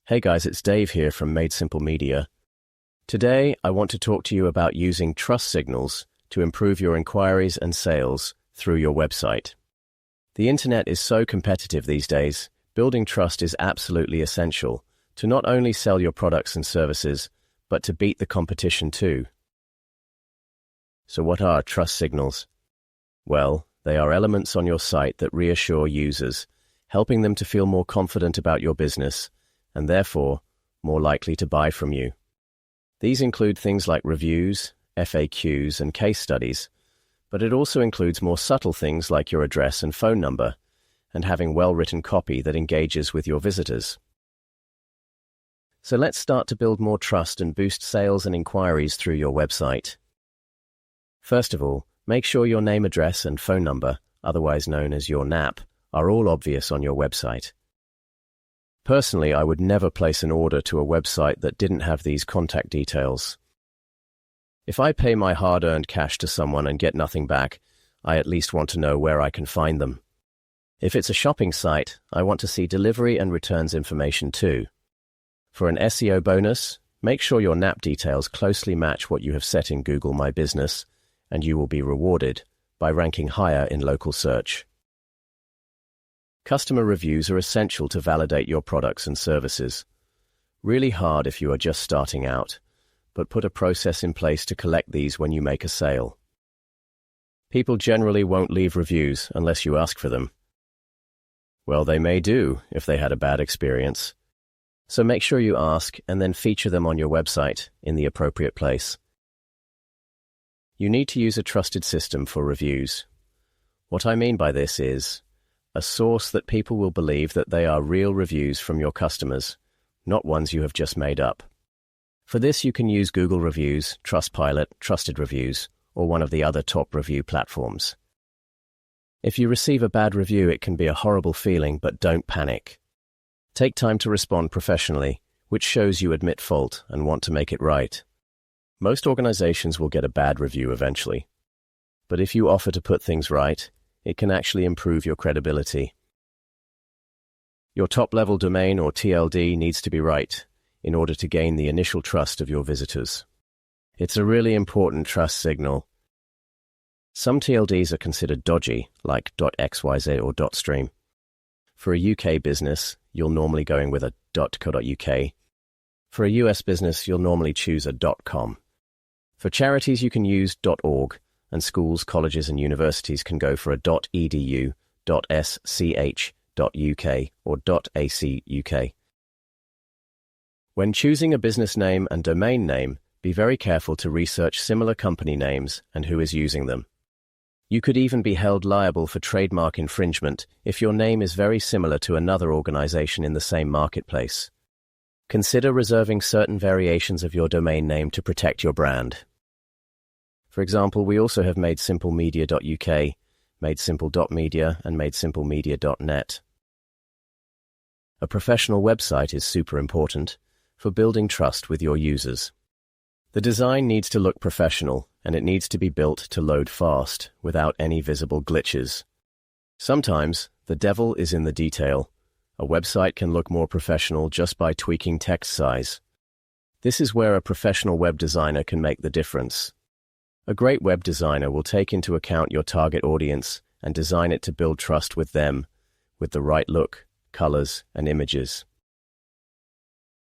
Hey guys, it's Dave here from Made Simple Media. Today, I want to talk to you about using trust signals to improve your inquiries and sales through your website. The internet is so competitive these days, building trust is absolutely essential to not only sell your products and services, but to beat the competition too. So what are trust signals? Well, they are elements on your site that reassure users, helping them to feel more confident about your business and therefore more likely to buy from you. These include things like reviews, FAQs, and case studies, but it also includes more subtle things like your address and phone number, and having well-written copy that engages with your visitors. So let's start to build more trust and boost sales and inquiries through your website. First of all, make sure your name, address, and phone number, otherwise known as your NAP, are all obvious on your website. Personally, I would never place an order to a website that didn't have these contact details. If I pay my hard-earned cash to someone and get nothing back, I at least want to know where I can find them. If it's a shopping site, I want to see delivery and returns information too. For an SEO bonus, make sure your NAP details closely match what you have set in Google My Business, and you will be rewarded by ranking higher in local search. Customer reviews are essential to validate your products and services. Really hard if you are just starting out, but put a process in place to collect these when you make a sale. People generally won't leave reviews unless you ask for them. Well, they may do if they had a bad experience. So make sure you ask and then feature them on your website in the appropriate place. You need to use a trusted system for reviews. What I mean by this is a source that people will believe that they are real reviews from your customers, not ones you have just made up. For this, you can use Google Reviews, Trustpilot, Trusted Reviews, or one of the other top review platforms. If you receive a bad review, it can be a horrible feeling, but don't panic. Take time to respond professionally, which shows you admit fault and want to make it right. Most organizations will get a bad review eventually, but if you offer to put things right, it can actually improve your credibility. Your top-level domain or TLD needs to be right in order to gain the initial trust of your visitors. It's a really important trust signal. Some TLDs are considered dodgy, like .xyz or .stream. For a UK business, you'll normally go in with a .co.uk. For a US business, you'll normally choose a .com. For charities, you can use .org, and schools, colleges, and universities can go for a .edu, .sch, .uk, or .ac.uk. When choosing a business name and domain name, be very careful to research similar company names and who is using them. You could even be held liable for trademark infringement if your name is very similar to another organization in the same marketplace. Consider reserving certain variations of your domain name to protect your brand. For example, we also have madesimplemedia.uk, madesimple.media, and madesimplemedia.net. A professional website is super important for building trust with your users. The design needs to look professional, and it needs to be built to load fast without any visible glitches. Sometimes, the devil is in the detail. A website can look more professional just by tweaking text size. This is where a professional web designer can make the difference. A great web designer will take into account your target audience and design it to build trust with them, with the right look, colors, and images.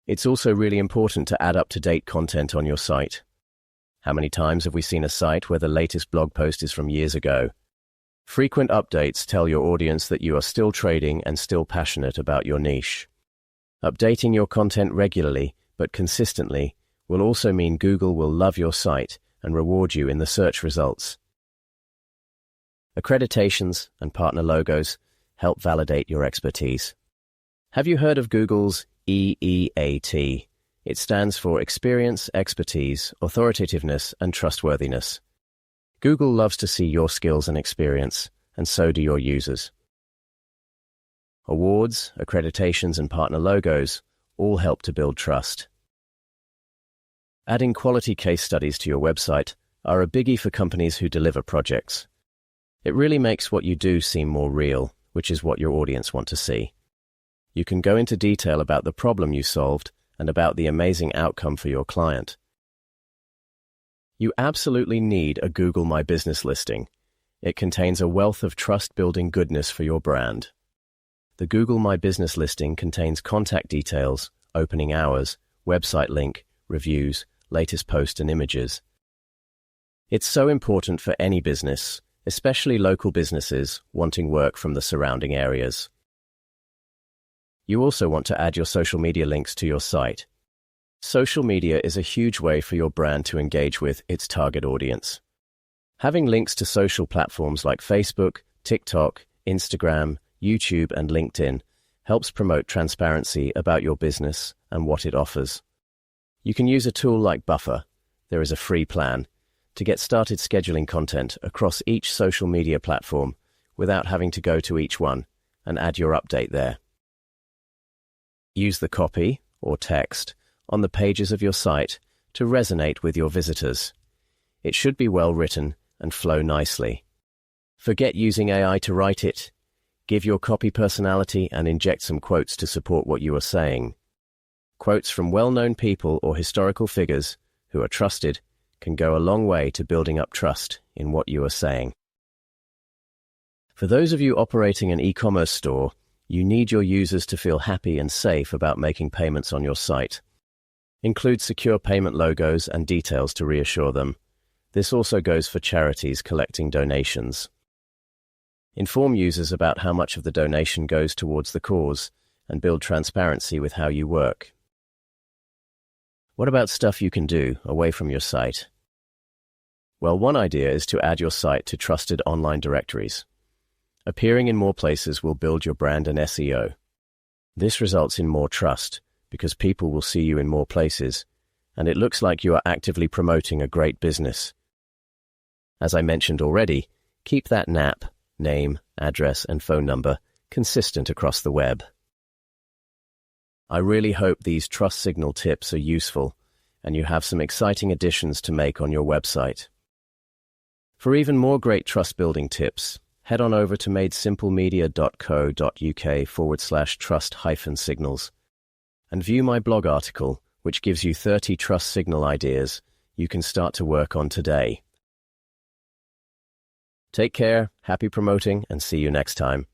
It's also really important to add up-to-date content on your site. How many times have we seen a site where the latest blog post is from years ago? Frequent updates tell your audience that you are still trading and still passionate about your niche. Updating your content regularly, but consistently, will also mean Google will love your site and reward you in the search results. Accreditations and partner logos help validate your expertise. Have you heard of Google's EEAT? It stands for Experience, Expertise, Authoritativeness, and Trustworthiness. Google loves to see your skills and experience, and so do your users. Awards, accreditations, and partner logos all help to build trust. Adding quality case studies to your website are a biggie for companies who deliver projects. It really makes what you do seem more real, which is what your audience want to see. You can go into detail about the problem you solved and about the amazing outcome for your client. You absolutely need a Google My Business listing. It contains a wealth of trust-building goodness for your brand. The Google My Business listing contains contact details, opening hours, website link, reviews, latest post and images. It's so important for any business, especially local businesses wanting work from the surrounding areas. You also want to add your social media links to your site. Social media is a huge way for your brand to engage with its target audience. Having links to social platforms like Facebook, TikTok, Instagram, YouTube, and LinkedIn helps promote transparency about your business and what it offers. You can use a tool like Buffer. There is a free plan to get started scheduling content across each social media platform without having to go to each one and add your update there. Use the copy, or text, on the pages of your site to resonate with your visitors. It should be well written and flow nicely. Forget using AI to write it. Give your copy personality and inject some quotes to support what you are saying. Quotes from well-known people or historical figures who are trusted can go a long way to building up trust in what you are saying. For those of you operating an e-commerce store, you need your users to feel happy and safe about making payments on your site. Include secure payment logos and details to reassure them. This also goes for charities collecting donations. Inform users about how much of the donation goes towards the cause and build transparency with how you work. What about stuff you can do away from your site? Well, one idea is to add your site to trusted online directories. Appearing in more places will build your brand and SEO. This results in more trust because people will see you in more places, and it looks like you are actively promoting a great business. As I mentioned already, keep that NAP, name, address, and phone number consistent across the web. I really hope these trust signal tips are useful and you have some exciting additions to make on your website. For even more great trust-building tips, head on over to madesimplemedia.co.uk/trust-signals and view my blog article, which gives you 30 trust signal ideas you can start to work on today. Take care, happy promoting, and see you next time.